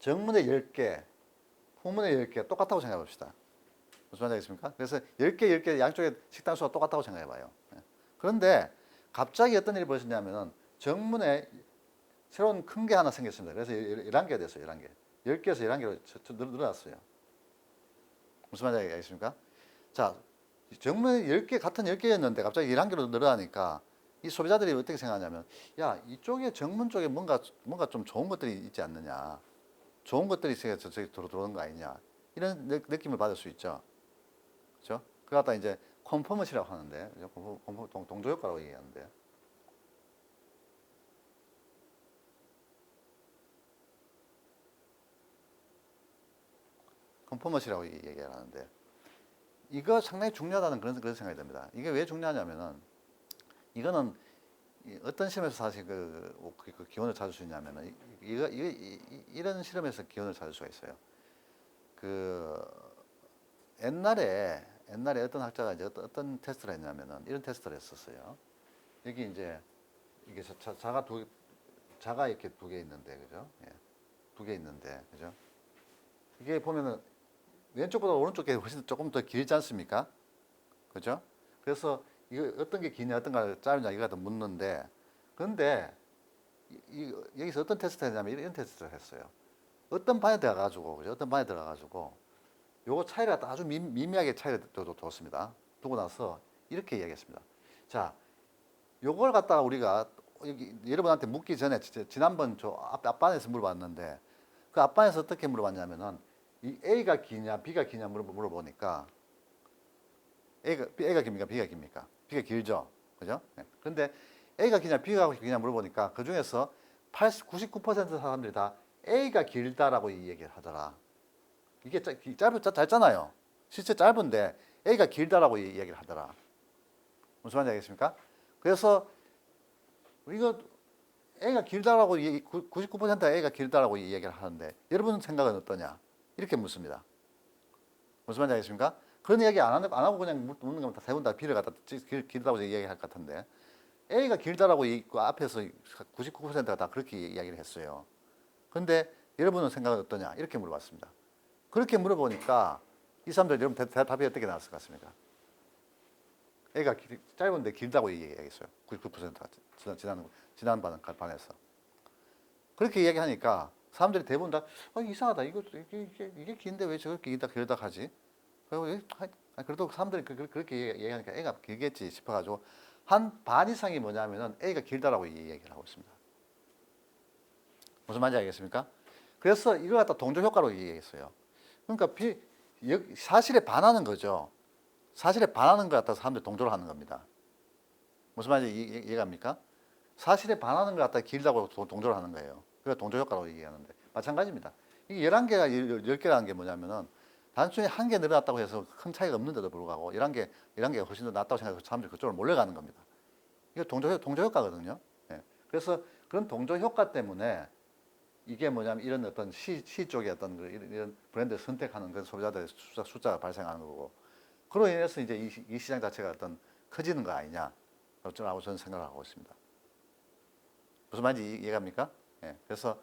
정문에 10개, 후문에 10개 똑같다고 생각해 봅시다. 무슨 말인지 알겠습니까? 그래서 10개, 10개 양쪽에 식당 수가 똑같다고 생각해 봐요. 그런데 갑자기 어떤 일이 벌어졌냐면은 정문에 새로운 큰 게 하나 생겼습니다. 그래서 11개가 됐어요. 11개. 10개에서 11개로 늘어났어요. 무슨 말인지 알겠습니까? 자, 정문에 10개, 같은 10개였는데 갑자기 11개로 늘어나니까 이 소비자들이 어떻게 생각하냐면, 야, 이쪽에 정문 쪽에 뭔가 좀 좋은 것들이 있지 않느냐. 좋은 것들이 있어야 저쪽에 들어오는 거 아니냐. 이런 느낌을 받을 수 있죠. 그죠? 그 갖다 이제 컨퍼머시라고 하는데, 동조 효과라고 얘기하는데. 컨퍼머시라고 얘기를 하는데, 이거 상당히 중요하다는 그런 생각이 듭니다. 이게 왜 중요하냐면은, 이거는 어떤 시험에서 사실 그 기원을 찾을 수 있냐면은, 이런 실험에서 기원을 찾을 수가 있어요. 그, 옛날에 어떤 학자가 이제 어떤 테스트를 했냐면은, 이런 테스트를 했었어요. 여기 이제, 이게 자가 이렇게 두 개 있는데, 그죠? 예. 두 개 있는데, 그죠? 이게 보면은, 왼쪽보다 오른쪽이 훨씬 조금 더 길지 않습니까? 그죠? 그래서 이거 어떤 게 기냐, 어떤 게 짧냐, 이거 갖다 묻는데, 그런데 여기서 어떤 테스트를 했냐면 이런 테스트를 했어요. 어떤 반에 들어가가지고, 그죠? 어떤 반에 들어가가지고, 요거 차이를 갖다 아주 미미하게 차이를 뒀습니다. 두고 나서 이렇게 이야기했습니다. 자, 요걸 갖다가 우리가 여러분한테 묻기 전에 지난번 저 앞반에서 물어봤는데, 그 앞반에서 어떻게 물어봤냐면은, 이 A가 기냐, B가 기냐 물어보니까, A가 깁니까? B가 깁니까? B가 길죠? 그죠? 네. 그런데 A가 기냐, B가 기냐 물어보니까 그 중에서 99% 사람들이 다 A가 길다라고 이 얘기를 하더라. 이게 짧잖아요. 실제 짧은데 A가 길다라고 이 얘기를 하더라. 무슨 말인지 알겠습니까? 그래서 이거 A가 길다라고 99%가 A가 길다라고 이 얘기를 하는데 여러분 생각은 어떠냐? 이렇게 묻습니다. 무슨 말인지 알겠습니까? 그런 이야기 안 하고 그냥 묻는 거면 세 분 다 B를 갖다 길다고 이야기할 것 같은데 A가 길다라고 앞에서 99%가 다 그렇게 이야기를 했어요. 그런데 여러분은 생각은 어떠냐? 이렇게 물어봤습니다. 그렇게 물어보니까 이 사람들 여러분 답이 어떻게 나왔을 것 같습니까? A가 짧은데 길다고 얘기했어요. 99%가 지난 반에서. 그렇게 이야기하니까 사람들이 대부분 다 이상하다. 이게 긴데 왜 저렇게 길다 하지? 그래도 사람들이 그렇게 얘기하니까 A가 길겠지 싶어가지고 한 반 이상이 뭐냐면은 A가 길다라고 얘기를 하고 있습니다. 무슨 말인지 알겠습니까? 그래서 이걸 갖다 동조 효과로 얘기했어요. 그러니까 사실에 반하는 거죠. 사실에 반하는 것 갖다 사람들이 동조를 하는 겁니다. 무슨 말인지 이해갑니까? 사실에 반하는 것 갖다 길다고 동조를 하는 거예요. 그래서 동조 효과라고 얘기하는데 마찬가지입니다. 이게 11개가 10개라는 게 뭐냐면은 단순히 한 개 늘어났다고 해서 큰 차이가 없는데도 불구하고 11개가 훨씬 더 낫다고 생각해서 사람들이 그쪽으로 몰려가는 겁니다. 이게 동조 효과거든요. 예. 그래서 그런 동조 효과 때문에 이게 뭐냐면 이런 어떤 시 쪽의 어떤 이런 브랜드를 선택하는 그런 소비자들의 숫자가 발생하는 거고 그로 인해서 이제 이 시장 자체가 어떤 커지는 거 아니냐 라고 저는 생각을 하고 있습니다. 무슨 말인지 이해갑니까? 예. 그래서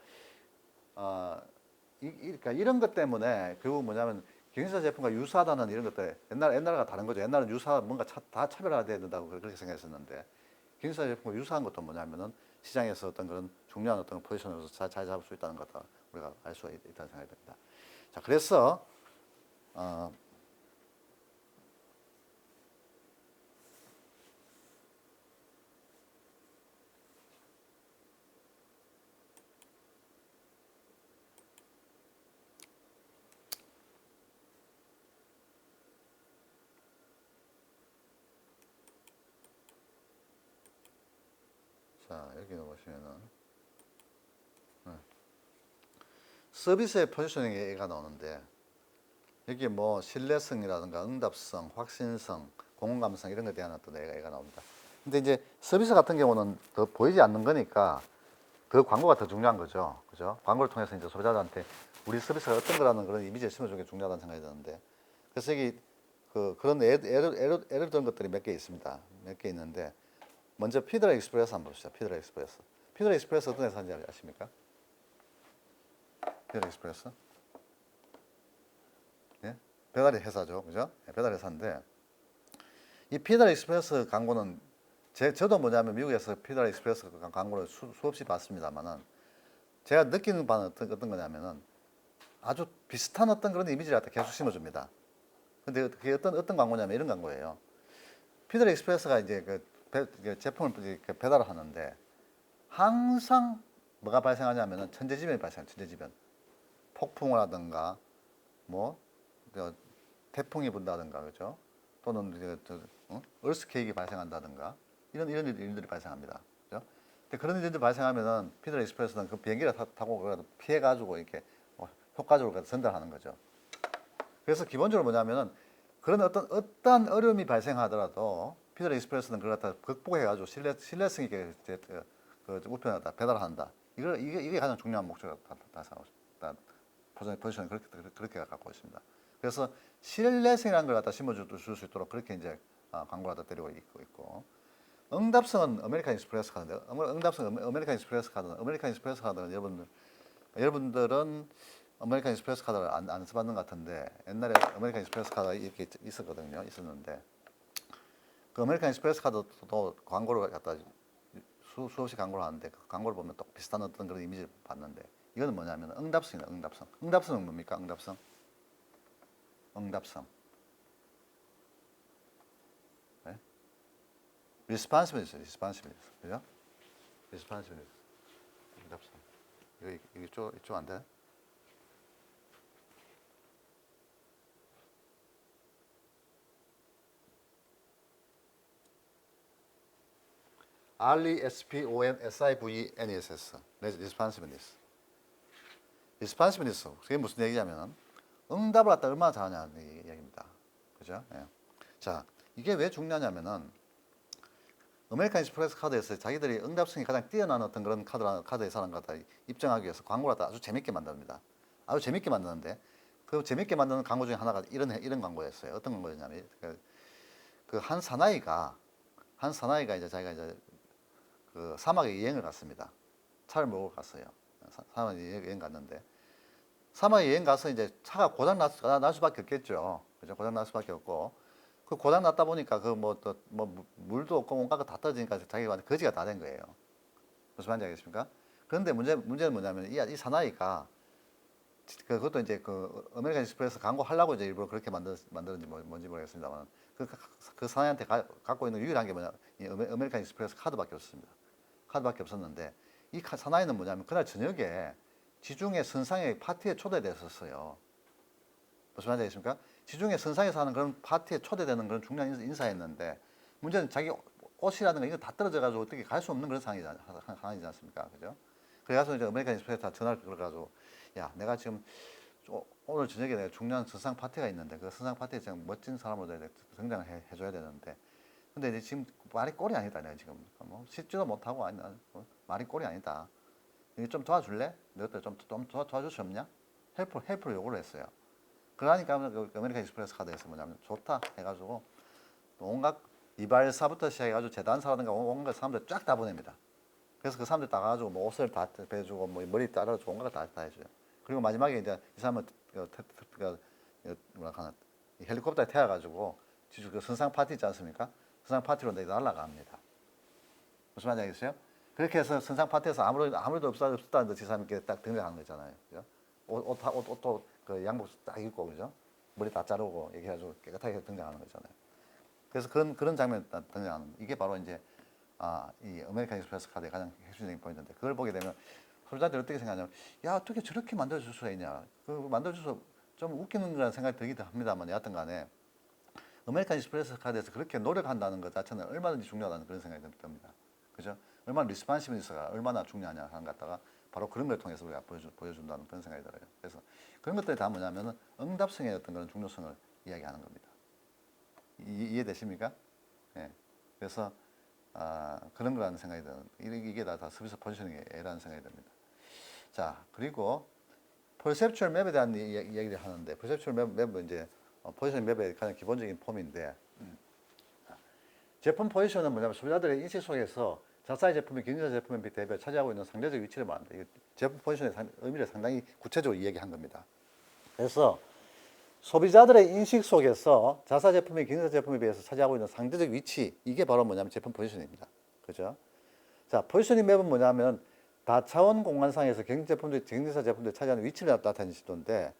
그러니까 이런 것 때문에 결국 뭐냐면 경인사 제품과 유사하다는 이런 것들 옛날과 다른 거죠. 옛날은 뭔가 다 차별화돼야 된다고 그렇게 생각했었는데 경인사 제품과 유사한 것도 뭐냐면은 시장에서 어떤 그런 중요한 어떤 포지션으로서 잘 잡을 수 있다는 것다 우리가 알 수가 있다는 생각이 듭니다. 자, 그래서 자, 여기 보시면은 서비스의 포지셔닝이 나오는데 여기 뭐 신뢰성이라든가 응답성, 확신성, 공감성 이런 것에 대한 어떤 애가 나옵니다. 근데 이제 서비스 같은 경우는 더 보이지 않는 거니까 더 광고가 더 중요한 거죠. 그죠? 광고를 통해서 이제 소비자들한테 우리 서비스가 어떤 거라는 그런 이미지를 심어주는 게 중요하다는 생각이 드는데 그래서 여기 그런 예를 든 것들이 몇 개 있습니다. 몇 개 있는데 먼저 피드라 익스프레스 한번 봅시다. 피드라 익스프레스. 피드라 익스프레스 어떤 회사인지 아십니까? 피더리 익스프레스. 예? 배달의 회사죠, 그죠? 예, 배달 회사인데 이 피더리 익스프레스 광고는 저도 뭐냐면 미국에서 피더리 익스프레스 광고를 수없이 봤습니다만은 제가 느끼는 바는 어떤 거냐면은 아주 비슷한 어떤 그런 이미지를 갖다 계속 심어줍니다. 근데 그게 어떤 광고냐면 이런 광고예요. 피더리 익스프레스가 이제 그 제품을 배달을 하는데 항상 뭐가 발생하냐면은 천재지변이 발생해요. 천재지변. 폭풍을 하든가 뭐 태풍이 분다든가 그죠? 또는 얼스케이크가 발생한다든가 이런 일들이 발생합니다. 그죠? 근데 그런 일들이 발생하면은 피더리 익스프레스는 그 비행기를 타고 피해 가지고 이렇게 효과적으로 전달하는 거죠. 그래서 기본적으로 뭐냐면은 그런 어떤 어려움이 발생하더라도 피더리 익스프레스는 그걸 갖다 극복해가지고 신뢰성 있게 그 우편에다 배달한다. 이게 가장 중요한 목적이다. 포지션을 그렇게 갖고 있습니다. 그래서 신뢰성이라는 걸 갖다 심어줄 수 있도록 그렇게 이제 광고를 갖다 데리고 있고 응답성은 아메리칸 익스프레스 카드인데 응답성 아메리칸 익스프레스 카드는 여러분들은 아메리칸 익스프레스 카드를 안 써봤는 것 같은데 옛날에 아메리칸 익스프레스 카드가 이렇게 있었는데 그 아메리칸 익스프레스 카드도 광고를 갖다 수없이 광고를 하는데 그 광고를 보면 또 비슷한 어떤 그런 이미지를 봤는데 이거는 뭐냐면 응답성이다. 응답성은 뭡니까? 응답성. 네? responsiveness, 그죠? responsiveness, 응답성. 이쪽 안 돼? responsiveness, responsiveness. 그게 무슨 얘기냐면 응답을 갖다 얼마나 잘하냐는 얘기입니다. 그죠? 예. 자, 이게 왜 중요하냐면은 아메리칸 익스프레스 카드에서 자기들이 응답성이 가장 뛰어난 어떤 그런 카드 회사라는 걸 갖다 입증하기 위해서 광고를 갖다 아주 재밌게 만듭니다. 아주 재밌게 만드는데 그 재밌게 만드는 광고 중에 하나가 이런 광고였어요. 어떤 광고였냐면 그 한 사나이가 이제 자기가 이제 그 사막에 여행을 갔습니다. 차를 몰고 갔어요. 사막에 여행 갔는데 사막에 여행 가서 이제 차가 고장 날 수밖에 없겠죠. 그죠? 고장 날 수밖에 없고 그 고장 났다 보니까 그 물도 없고 뭔가 다 떨어지니까 자기가 완전 거지가 다 된 거예요. 무슨 말인지 알겠습니까? 그런데 문제는 뭐냐면 이 사나이가 그것도 이제 그 아메리칸 익스프레스 광고 하려고 이제 일부러 그렇게 만드는지 뭔지 모르겠습니다만 그 사나이한테 갖고 있는 유일한 게 뭐냐 이 아메리칸 익스프레스 카드밖에 없습니다. 카드밖에 없었는데 이 사나이는 뭐냐면 그날 저녁에 지중해 선상의 파티에 초대됐었어요. 무슨 말인지 알겠습니까? 지중해 선상에서 하는 그런 파티에 초대되는 그런 중요한 인사였는데 문제는 자기 옷이라든가 이거 다 떨어져가지고 어떻게 갈 수 없는 그런 상황이지 않습니까? 그죠? 그래가지고 이제 아메리칸 익스프레스에 전화를 걸어가지고 야, 내가 지금 오늘 저녁에 내가 중요한 선상 파티가 있는데 그 선상 파티에 지금 멋진 사람으로 등장을 해줘야 되는데 근데 이제 지금 말이 꼴이 아니다. 내가 지금 뭐 씻지도 못하고 말이 꼴이 아니다. 이게 좀 도와줄래? 너희들 좀 도와줄 수 없냐? 헬프를 요구를 했어요. 그러니까 그 아메리칸 익스프레스 카드에서 뭐냐면 좋다 해가지고 온갖 이발사부터 시작해가지고 재단사라든가 온갖 사람들 쫙 다 보냅니다. 그래서 그 사람들 다 가가지고 뭐 옷을 다 빼주고 뭐 머리 따라주고 온갖 다 해줘요. 그리고 마지막에 이제 이 사람은 헬리콥터에 태워가지고 지주 그 선상 파티 있지 않습니까? 선상 파티로 날아갑니다. 무슨 말인지 알겠어요? 그렇게 해서 선상 파티에서 아무래도 없다는 듯이 사람이 딱 등장하는 거잖아요. 그죠? 옷도 그 양복 딱 입고 그죠? 머리 다 자르고 이렇게 해가지고 깨끗하게 등장하는 거잖아요. 그래서 그런 장면이 등장하는 이게 바로 이제 이 아메리칸 익스프레스 카드의 가장 핵심적인 포인트인데 그걸 보게 되면 소비자들이 어떻게 생각하냐면 야 어떻게 저렇게 만들어줄 수가 있냐 그 만들어줘서 좀 웃기는 거라는 생각이 들기도 합니다만 여하튼 간에 아메리칸 익스프레스 카드에서 그렇게 노력한다는 것 자체는 얼마든지 중요하다는 그런 생각이 듭니다. 그죠? 얼마나 리스판시브니스가 얼마나 중요하냐 하는 것 갖다가 바로 그런 걸 통해서 우리가 보여준다는 그런 생각이 들어요. 그래서 그런 것들이 다 뭐냐면은 응답성의 어떤 그런 중요성을 이야기하는 겁니다. 이해되십니까? 예. 그래서 그런 거라는 생각이 드는 이게 다 서비스 포지셔닝이라는 생각이 듭니다. 자 그리고 퍼셉추얼 맵에 대한 이야기를 하는데 퍼셉추얼 맵은 이제 포지셔닝 맵의 가장 기본적인 폼인데 제품 포지션은 뭐냐면 소비자들의 인식 속에서 자사의 제품이 경쟁사 제품에 대비해 차지하고 있는 상대적 위치를 말한다. 이 제품 포지션의 의미를 상당히 구체적으로 이야기한 겁니다. 그래서 소비자들의 인식 속에서 자사 제품이 경쟁사 제품에 비해서 차지하고 있는 상대적 위치, 이게 바로 뭐냐면 제품 포지션입니다. 그죠? 자, 포지셔닝 맵은 뭐냐면 다차원 공간상에서 경쟁사 제품들이 차지하는 위치를 나타내는 지도인데,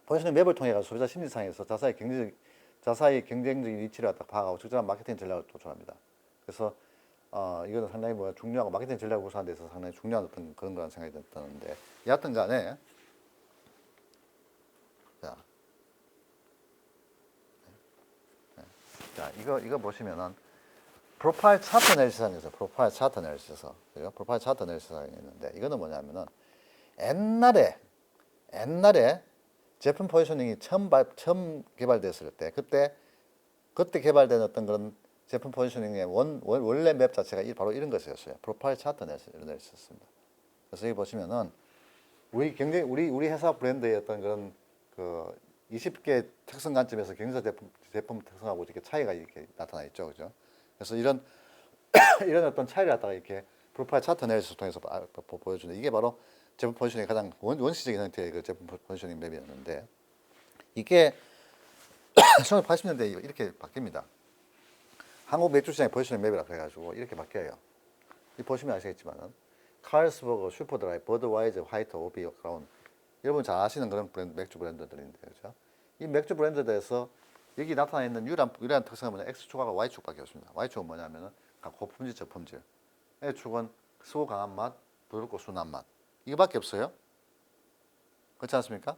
포지셔닝 맵을 통해 소비자 심리상에서 자사의 경쟁적인 위치를 갖다 파악하고 적절한 마케팅 전략을 도출합니다. 그래서 이거는 상당히 중요하고 마케팅 전략을 구사하는 데 있어서 상당히 중요한 어떤 그런 거라는 생각이 드는데, 여하튼 간에 자, 이거 보시면은 프로파일 차트 애널리시스라는 게 있어요. 프로파일 차트 애널리시스. 그죠? 프로파일 차트 애널리시스라는 게 있는데, 이거는 뭐냐면은 옛날에 제품 포지셔닝이 처음 개발됐을 때, 그때 개발된 어떤 그런 제품 포지셔닝의 원래 맵 자체가 바로 이런 것이었어요. 프로파일 차트 애널리시스입니다. 그래서 여기 보시면은 우리 회사 브랜드의 어떤 그런 그 20개 특성 관점에서 경쟁사 제품 특성하고 이렇게 차이가 이렇게 나타나 있죠, 그죠? 그래서 이런 어떤 차이를 갖다가 이렇게 프로파일 차트 애널리시스 통해서 보여주는, 이게 바로 제품 포지셔닝의 가장 원시적인 형태의 그 제품 포지셔닝 맵이었는데, 이게 1980년대에 이렇게 바뀝니다. 한국 맥주 시장의 포지셔닝 맵이라 그래가지고 이렇게 바뀌어요. 이 보시면 아시겠지만은 카르스버거, 슈퍼드라이, 버드와이저, 화이트, 오비, 크라운, 여러분 잘 아시는 그런 맥주 브랜드들인데, 그렇죠? 이 맥주 브랜드에서 여기 나타나 있는 유일한 특성은 뭐냐? X축하고 Y축밖에 없습니다. Y축은 뭐냐면은 고품질, 저품질. X축은 수고 강한 맛, 부드럽고 순한 맛. 이거밖에 없어요. 그렇지 않습니까?